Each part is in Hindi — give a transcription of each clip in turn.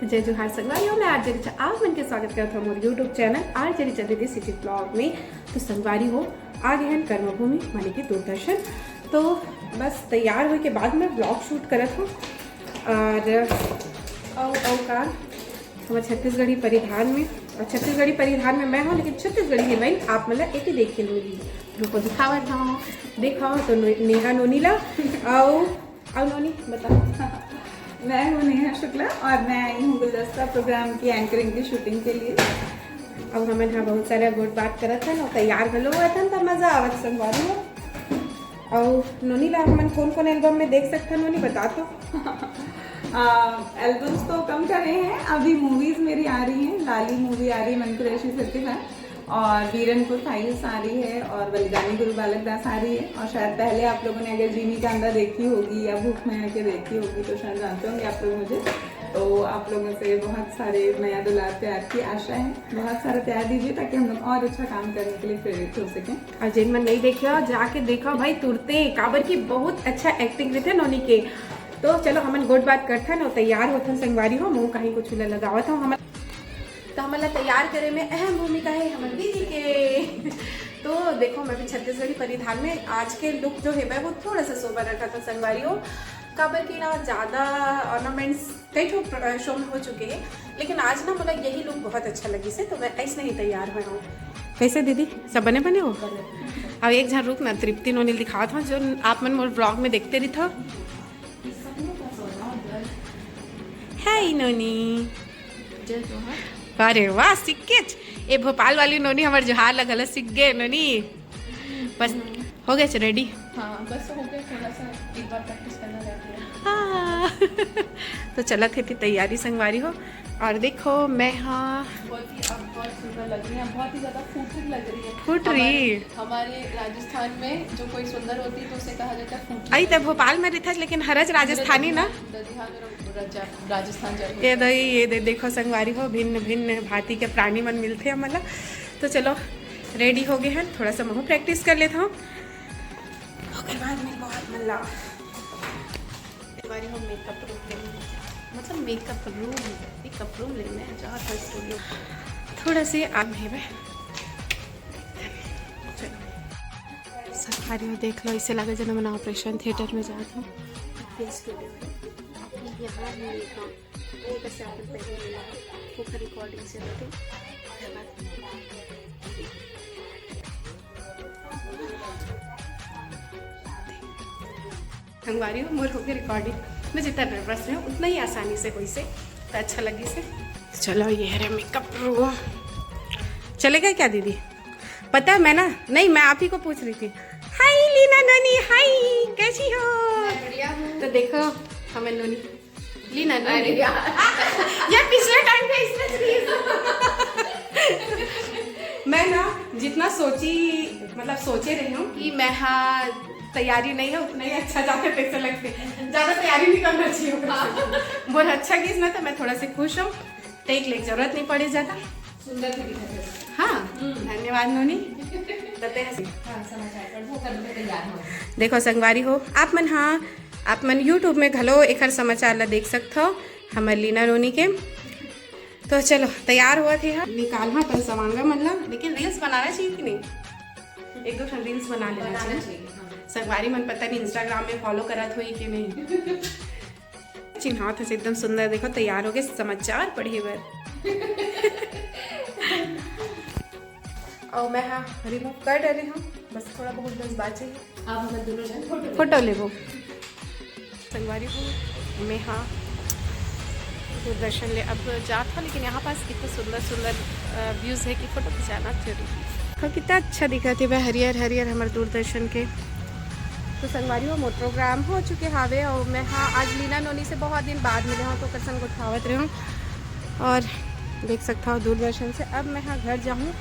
जय जोहार संगवारी मैं आज जरी आप मन के स्वागत करता हूँ मोर यूट्यूब चैनल आज जरी चल रही सिटी ब्लॉग में। तो संगवारी हो आ गए हैं कर्मभूमि माने की दूरदर्शन। तो बस तैयार होने के बाद मैं ब्लॉग शूट करत हूँ और का हमारे छत्तीसगढ़ी परिधान में और छत्तीसगढ़ी परिधान में मैं हूँ, लेकिन छत्तीसगढ़ी हीरोइन आप मतलब एक ही देख के लूँगी रुको दिखावत हूँ दिखाओ। तो नेहा नोनीला आओ नोनी बताओ। मैं हूँ नेहा शुक्ला और मैं आई हूँ गुलदस्ता प्रोग्राम की एंकरिंग की शूटिंग के लिए। अब हमें यहाँ बहुत सारे गुड बात करत हैं और तैयार भलो हुआ था तो मज़ा आवत संगवारी हो। और नोनी ला हमन कौन कौन एल्बम में देख सकते हैं नोनी बता तो। एल्बम्स तो कम कर रहे हैं, अभी मूवीज मेरी आ रही हैं। लाली मूवी आ रही है मन कुरैशी सर्टिफाइड और वीरनपुर फाइल्स आ रही है और बलिदानी गुरु बालक दास आ रही है। और शायद पहले आप लोगों ने अगर जीनी का अंडा देखी होगी या भूख में आके देखी होगी तो शायद जानते होंगे आप लोग मुझे। तो आप लोगों से बहुत सारे नया दुलार प्यार की आशा है, बहुत सारा प्यार दीजिए ताकि हम लोग और अच्छा काम करने के लिए प्रेरित हो सकें। और जिन मन नहीं देखा जाके देखा भाई तुरते काबर की बहुत अच्छा एक्टिंग थे नोनी के। तो चलो हमन गुड बात करते ना तैयार होते संगवारी हो मुँह कहीं कुछ लगावत हूँ हम तो हमारा तैयार करे में अहम भूमिका है हमारे दीदी के। तो देखो मैं भी छत्तीसगढ़ी परिधान में आज के लुक जो है वो थोड़ा सा सोबर रखा था संगवारी हो काबर की ना ज़्यादा ऑर्नामेंट्स कई शो में हो चुके हैं, लेकिन आज ना मतलब यही लुक बहुत अच्छा लगी से तो मैं ऐसे नहीं तैयार हुआ हूँ। कैसे दीदी सब बने बने हो। अब एक झन रुक ना तृप्ति नोनी दिखा था जो आप मन मोर ब्लॉग में देखते रही था। हाय नोनी अरे वाह सिक्के ए भोपाल वाली नोनी हमारे जोहार लगल सीख गए नोनी बस हो गए रेडी। हाँ बस हो गया, थोड़ा सा एक बार प्रैक्टिस करना रहती है। हाँ तो चला थे तैयारी संगवारी हो और देखो मैं हाँ बहुत सुंदर लग रही है, बहुत ही ज्यादा फूटरी लग रही है। फूटरी हमारे राजस्थान में जो कोई सुंदर होती है तो उसे कहा जाता है फूटरी। आई तब भोपाल में रहता लेकिन हरज राजस्थानी ना राजस्थान ये देखो संगवारी हो भिन्न भिन्न भांति के प्राणी मन मिलते हैं मतलब। तो चलो रेडी हो गए हैं, थोड़ा सा मैं प्रैक्टिस कर लेता हूँ ओकर बाद में बहुत मन लगा हो मेकअप रूम मतलब मेकअप रूम लेना है जहाँ था स्टूडियो थोड़ा से आम है सफारी में देख लो इससे लगे जब मैं ऑपरेशन थिएटर में जाता हूँ रिकॉर्डिंग से संगवारी हो मोर हो गई रिकॉर्डिंग में जितना नर्वस रहे उतना ही आसानी से हुई से तो अच्छा लगी से। चलो ये है मेकअप रूम चलेगा क्या दीदी पता है मैं ना नहीं मैं आप ही को पूछ रही थी। हाय लीना नोनी हाय कैसी हो। तो देखो हमें नोनी लीना नोनी यार पिछले टाइम पे इसमें मैं ना जितना मतलब सोचे रही हूँ कि मैं हाँ तैयारी नहीं है उतना ही अच्छा जाते पैसे लगते ज़्यादा तैयारी नहीं करना चाहिए बहुत अच्छा गीस ना तो मैं थोड़ा से खुश हूँ टेक लेक जरूरत नहीं पड़ी ज़्यादा सुंदर भी दिखा। हाँ धन्यवाद नोनी। देखो संगवारी हो आप मन यूट्यूब में घलो एक समाचार ला देख सकते हो हमारे लीना नोनी के। तो चलो तैयार हुआ थे निकाल हाँ तन सवांगा मतलब लेकिन रील्स बनाना चाहिए कि नहीं एक दो रील्स बना लेना चाहिए। संगवारी मन पता नहीं इंस्टाग्राम में फॉलो करत हुई कि नहीं चिन्हावत है एकदम सुंदर। देखो तैयार हो गए समाचार पढ़े बर और मैं हाँ रिमूव कर रही हूँ बस थोड़ा बहुत बस बाचे आप हम दोनों जन फोटो ले वो संगवारी को मैं हाँ दूरदर्शन ले अब जाता लेकिन यहाँ पास कितने सुंदर सुंदर व्यूज़ है कि फ़ोटो खिंचाना जरूरी तो कितना अच्छा दिख रहा थी वह हरियर हरियर हमारे दूरदर्शन के। तो संगवारी हो मोर प्रोग्राम हो चुके हावे और मैं हाँ आज लीना नोनी से बहुत दिन बाद मिले हूँ तो करसन को उठावत रही हूँ और देख सकता हूँ दूरदर्शन से। अब मैं हाँ घर जाऊँ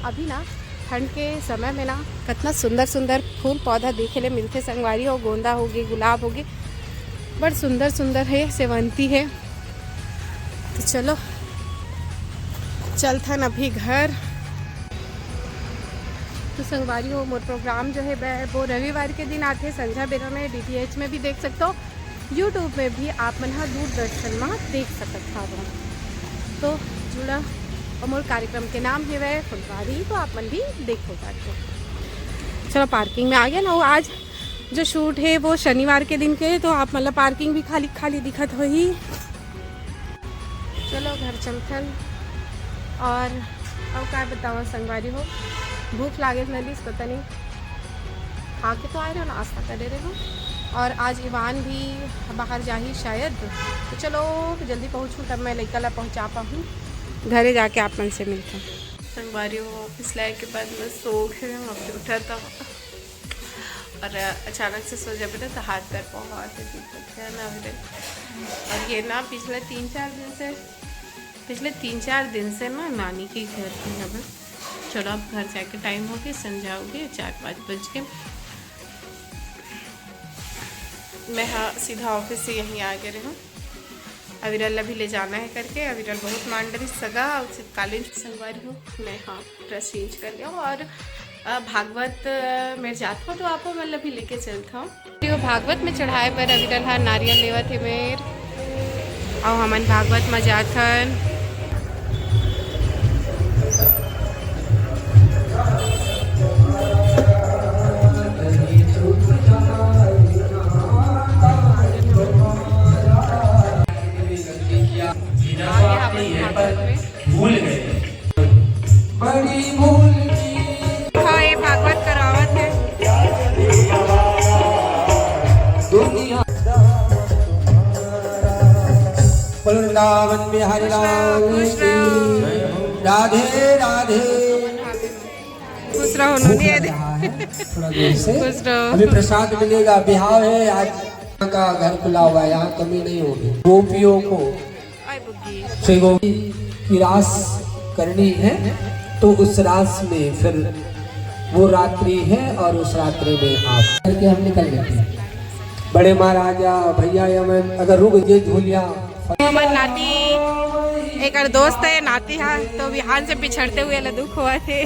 अभी ना ठंड के समय में ना कितना सुंदर सुंदर फूल पौधा देखे ले मिलते संगवारी हो गोंदा होगी गुलाब होगी बड़ सुंदर सुंदर है सेवंती है। तो चलो चलथन अभी घर। तो संगवारी हो मोर प्रोग्राम जो है वो रविवार के दिन आते संध्या बेरा में DTH में भी देख सकते हो यूट्यूब में भी आप मन हा दूरदर्शन में देख सकत हव। तो जुड़ा अमोल कार्यक्रम के नाम है फुलवारी, तो आप मन भी देखो जाके। चलो पार्किंग में आ गया ना। वो आज जो शूट है वो शनिवार के दिन के, तो आप मतलब पार्किंग भी खाली खाली दिखत हो ही। चलो घर चलथन। और अब क्या बताओ संगवारी हो, भूख लागे नलीस पता नहीं, खा के तो आए रहे, नाश्ता करे रहे हो। और आज इवान भी बाहर जा ही शायद, तो चलो जल्दी पहुँचूँ तब मैं लड़का ला पहुँचा पाऊँ घरे जाके आप मन से मिलता हूँ। संगवारी हो इसलिए के बाद मैं सो गए, अभी उठा था और अचानक से सो जब तो हाथ पैर बहुत दिक्कत है ना मेरे। और ये ना पिछले 3-4 दिन से ना नानी के घर पे अब चलो अब घर जाके टाइम हो गया, संजा हो गया 4-5 बज के। मैं हाँ सीधा ऑफिस से यहीं आ गए हूँ। अविरल भी ले जाना है करके, अविरल बहुत मांडरी सगा शीतकालीन संगवारी हूँ। मैं हाँ ड्रेस चेंज कर लिया और भागवत में जाता हूँ, तो आपको मतलब भी लेके चलता हूँ। भागवत में चढ़ाए पर अविरल हाँ नारियल लेवा थे मेर, और हमन भागवत में जाथन। भूल गए बड़ी भूल की। हाँ ये भागवत करावत है। वृंदावन बिहारी लाल की राधे राधे। खुश रहो उन्होंने थोड़ा देर से खुश रहो। अभी प्रसाद मिलेगा। बिहार है आज का घर खुला हुआ है, यहाँ कमी नहीं होगी। गोपियों को श्री गोपी की रास करनी है, तो उस रास में फिर वो रात्रि है और उस रात्रि में आप करके हम निकल जाते हैं। बड़े महाराजा भैया यमन अगर रुक गए झूलिया। हमार नाती एक दोस्त है नाती है, तो बिहान से पिछड़ते हुए दुख हुआ थे।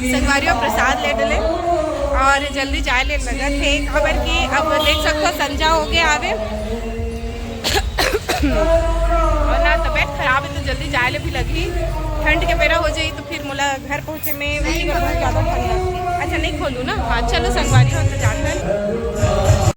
संगवारियों प्रसाद ले डले और जल्दी जाए ले लगा थे खबर की। अब देख सकते संजा हो गया आवे और ना तबीयत खराब है, तो जल्दी जाए ले भी लगी। ठंड के बेरा हो जाए तो फिर मुला घर पहुँचे में ज़्यादा ठंड लगती। अच्छा नहीं खोलूँ ना। हाँ चलो संगवारी हो तो जाकर